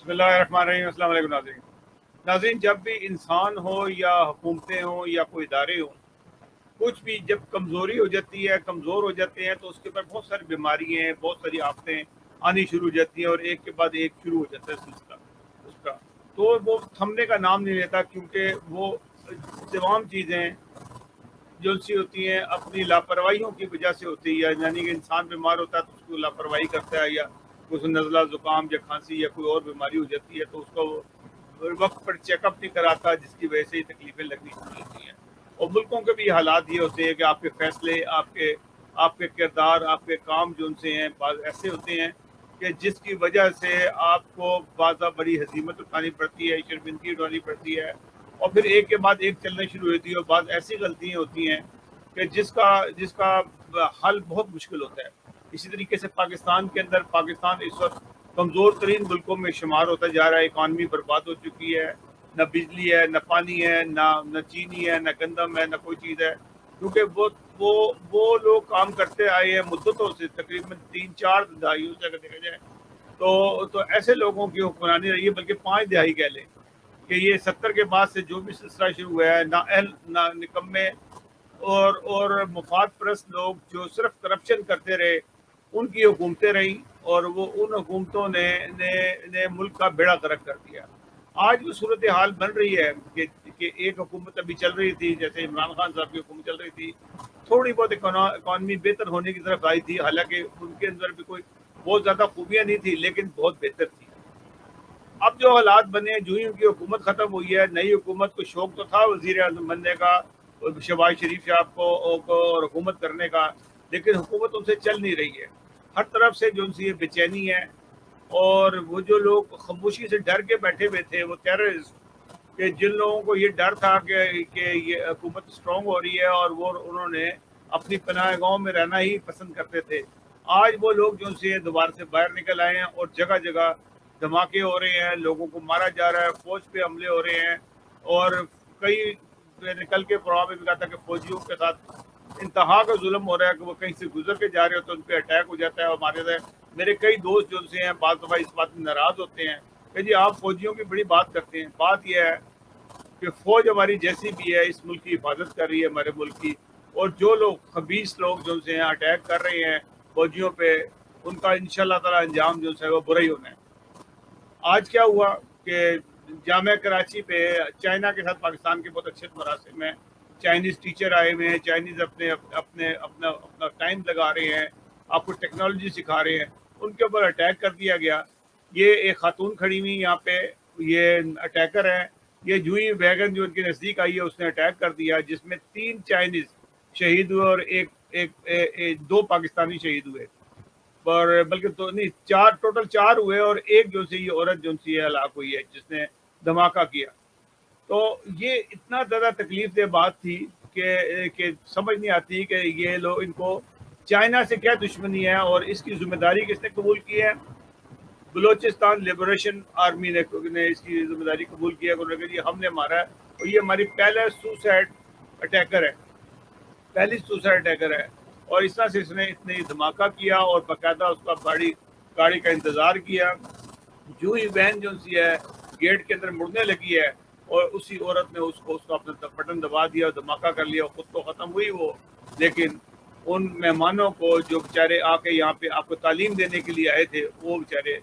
बिस्मिल्लाहिर्रहमानिर्रहीम। अस्सलाम वालेकुम नाज़रीन। नाज़रीन, जब भी इंसान हो या हुकूमतें हों या कोई इदारे हों, कुछ भी जब कमज़ोरी हो जाती है, कमज़ोर हो जाते हैं, तो उसके ऊपर बहुत सारी बीमारियाँ हैं, बहुत सारी आफतें आनी शुरू हो जाती हैं और एक के बाद एक शुरू हो जाता है सिलसिला उसका। तो वो थमने का नाम नहीं लेता, क्योंकि वो तमाम चीज़ें जो सी होती हैं अपनी लापरवाहियों की वजह से होती है। यानी कि इंसान बीमार होता है तो उसको लापरवाही करता है, या उसको नज़ला ज़ुकाम या खांसी या कोई और बीमारी हो जाती है तो उसको वक्त पर चेकअप नहीं कराता, जिसकी वजह से ये तकलीफें लगनी शुरू होती हैं। और मुल्कों के भी हालात ये होते हैं कि आपके फैसले, आपके आपके किरदार, आपके काम जो उनसे हैं बाज़ ऐसे होते हैं कि जिसकी वजह से आपको बाज़ा बड़ी हजीमत उठानी पड़ती है, शर्मिंदगी उठानी पड़ती है, और फिर एक के बाद एक चलने शुरू होती है। और बाद ऐसी गलतियाँ होती हैं कि जिसका जिसका हल बहुत मुश्किल होता है। इसी तरीके से पाकिस्तान के अंदर, पाकिस्तान इस वक्त कमज़ोर तरीन मुल्कों में शुमार होता जा रहा है। इकानमी बर्बाद हो चुकी है, न बिजली है, न पानी है, न चीनी है, न गंदम है, न कोई चीज़ है, क्योंकि वो लोग काम करते आए हैं मुद्दतों से, तकरीबन 3-4 दहाइयों से अगर देखा जाए तो ऐसे लोगों की हुक्मरानी रही है, बल्कि 5 दहाई कह लें कि ये 70 के बाद से जो भी सिलसिला शुरू हुआ है, नाअहल ना निकम्मे और मुफाद परस्त लोग जो सिर्फ करप्शन करते रहे, उनकी हुकूमतें रहीं, और वो उन हुकूमतों ने मुल्क का बेड़ा गर्क कर दिया। आज वो सूरत हाल बन रही है कि एक हुकूमत अभी चल रही थी, जैसे इमरान खान साहब की हुकूमत चल रही थी, थोड़ी बहुत इकॉनमी बेहतर होने की तरफ आई थी, हालांकि उनके अंदर भी कोई बहुत ज़्यादा खूबियाँ नहीं थी, लेकिन बहुत बेहतर थी। अब जो हालात बने, जो ही उनकी हुकूमत ख़त्म हुई है, नई हुकूमत को शौक तो था वज़ीर आज़म बनने का, शहबाज शरीफ साहब को और हुकूमत करने का, लेकिन हुकूमत उनसे चल नहीं रही है। हर तरफ से जो उनसे बेचैनी है, और वो जो लोग खामोशी से डर के बैठे हुए थे, वो टेररिस्ट, कि जिन लोगों को ये डर था कि ये हुकूमत स्ट्रॉन्ग हो रही है और वो उन्होंने अपनी पनाह गाँव में रहना ही पसंद करते थे, आज वो लोग जो से दोबारा से बाहर निकल आए हैं और जगह जगह धमाके हो रहे हैं, लोगों को मारा जा रहा है, फौज पे हमले हो रहे हैं। और कई, मैंने कल के प्रोग्राम में भी कहा था कि फौजियों के साथ इंतहा का जुल्म हो रहा है, कि वो कहीं से गुजर के जा रहे हो तो उन पर अटैक हो जाता है और मारे जाते हैं। मेरे कई दोस्त जो से हैं बात दफ़ा इस बात में नाराज़ होते हैं कि जी आप फौजियों की बड़ी बात करते हैं। बात यह है कि फ़ौज हमारी जैसी भी है, इस मुल्क की हिफाजत कर रही है, हमारे मुल्क की, और जो लोग खबीस लोग जो से हैं अटैक कर रहे हैं फौजियों पे, उनका इंशाल्लाह ताला अंजाम जो है वो बुरा ही होना है। आज क्या हुआ कि जामिया कराची पे चाइना के साथ पाकिस्तान के बहुत अच्छे मरासिम में चाइनीज़ टीचर आए हुए हैं, चाइनीज़ अपने अपने अपना अपना टाइम लगा रहे हैं, आपको टेक्नोलॉजी सिखा रहे हैं, उनके ऊपर अटैक कर दिया गया। ये एक खातून खड़ी हुई यहाँ पे, ये अटैकर है, ये जो ही वैगन जो उनके नज़दीक आई है उसने अटैक कर दिया, जिसमें 3 चाइनीज़ शहीद हुए और एक 2 पाकिस्तानी शहीद हुए, पर बल्कि तो नहीं, 4 टोटल 4 हुए, और एक जो सी ये औरत जो सी हलाक हुई है जिसने धमाका किया। तो ये इतना ज़्यादा तकलीफ दे बात थी कि समझ नहीं आती कि ये लोग, इनको चाइना से क्या दुश्मनी है और इसकी जिम्मेदारी किसने कबूल की है। बलोचिस्तान लिबरेशन आर्मी ने इसकी जिम्मेदारी कबूल किया, उन्होंने कहा जी हमने मारा है, और ये हमारी पहला सुसाइड अटैकर है, पहली सुसाइड अटैकर है। और इस तरह से इसने इतने धमाका किया और बाकायदा उसका गाड़ी का इंतज़ार किया। जो ही वैन जो सी है गेट के अंदर मुड़ने लगी है, और उसी औरत ने उसको अपना बटन दबा दिया, धमाका कर लिया, खुद तो ख़त्म हुई वो। लेकिन उन मेहमानों को जो बेचारे आके यहाँ पे आपको तालीम देने के लिए आए थे, वो बेचारे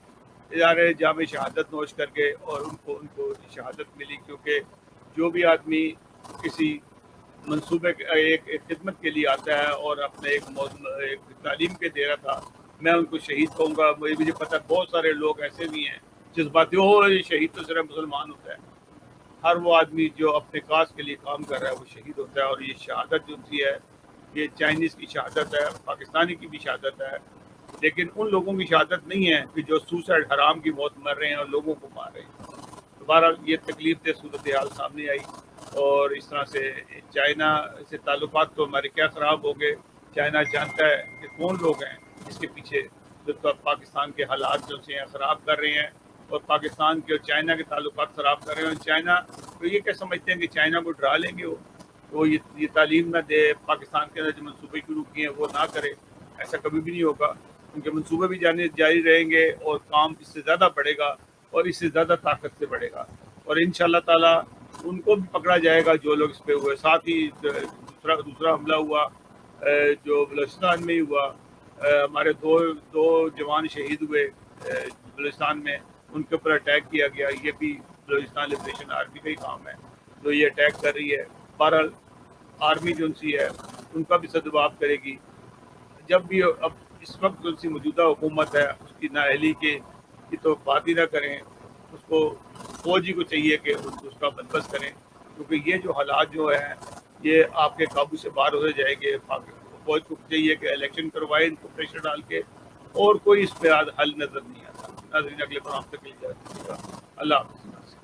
इदारे जामे शहादत नोश करके, और उनको उनको शहादत मिली, क्योंकि जो भी आदमी किसी मंसूबे एक खिदमत के लिए आता है और अपने एक तालीम के दे रहा था, मैं उनको शहीद कहूँगा। मुझे पता है बहुत सारे लोग ऐसे भी हैं जज्बाती हो, ये शहीद तो सिर्फ मुसलमान होता है। हर वो आदमी जो अपने काज के लिए काम कर रहा है वो शहीद होता है। और ये शहादत जो सी है, ये चाइनीज़ की शहादत है, पाकिस्तानी की भी शहादत है, लेकिन उन लोगों की शहादत नहीं है कि जो सुसाइड हराम की मौत मर रहे हैं और लोगों को मार रहे हैं। दोबारा ये तकलीफ दे सूरत हाल सामने आई, और इस तरह से चाइना से ताल्लुकात तो हमारे क्या ख़राब हो गए। चाइना जानता है कि कौन लोग हैं जिसके पीछे जो पाकिस्तान के हालात जो से ख़राब कर रहे हैं, और पाकिस्तान के और चाइना के ताल्लुकात ख़राब कर रहे हैं। और चाइना तो ये क्या समझते हैं कि चाइना को डरा लेंगे वो ये तालीम ना दे, पाकिस्तान के अंदर जो मनसूबे शुरू किए हैं वो ना करे, ऐसा कभी भी नहीं होगा। उनके मनसूबे भी जारी रहेंगे और काम इससे ज़्यादा बढ़ेगा। اور اس سے زیادہ طاقت سے بڑھے گا، اور انشاءاللہ تعالیٰ ان کو بھی پکڑا جائے گا جو لوگ اس پہ ہوئے. ساتھ ہی دوسرا حملہ ہوا جو بلوچستان میں ہی ہوا، ہمارے دو جوان شہید ہوئے بلوچستان میں، ان کے اوپر اٹیک کیا گیا. یہ بھی بلوچستان لبریشن آرمی کا ہی کام ہے جو یہ اٹیک کر رہی ہے. بہرحال آرمی جو ان سی ہے ان کا بھی سدباب کرے گی. جب بھی اب اس وقت جو سی موجودہ حکومت ہے اس کی نااہلی کی تو بات ہی نہ کریں. اس کو فوجی کو چاہیے کہ اس کا بندوبست کریں، کیونکہ یہ جو حالات جو ہیں یہ آپ کے قابو سے باہر ہوتے جائیں گے. فوج کو چاہیے کہ الیکشن کروائے ان کو پریشر ڈال کے، اور کوئی اس پہ حل نظر نہیں آتا. ناظرین اگلے پروگرام تک کے لیے اللہ حافظ.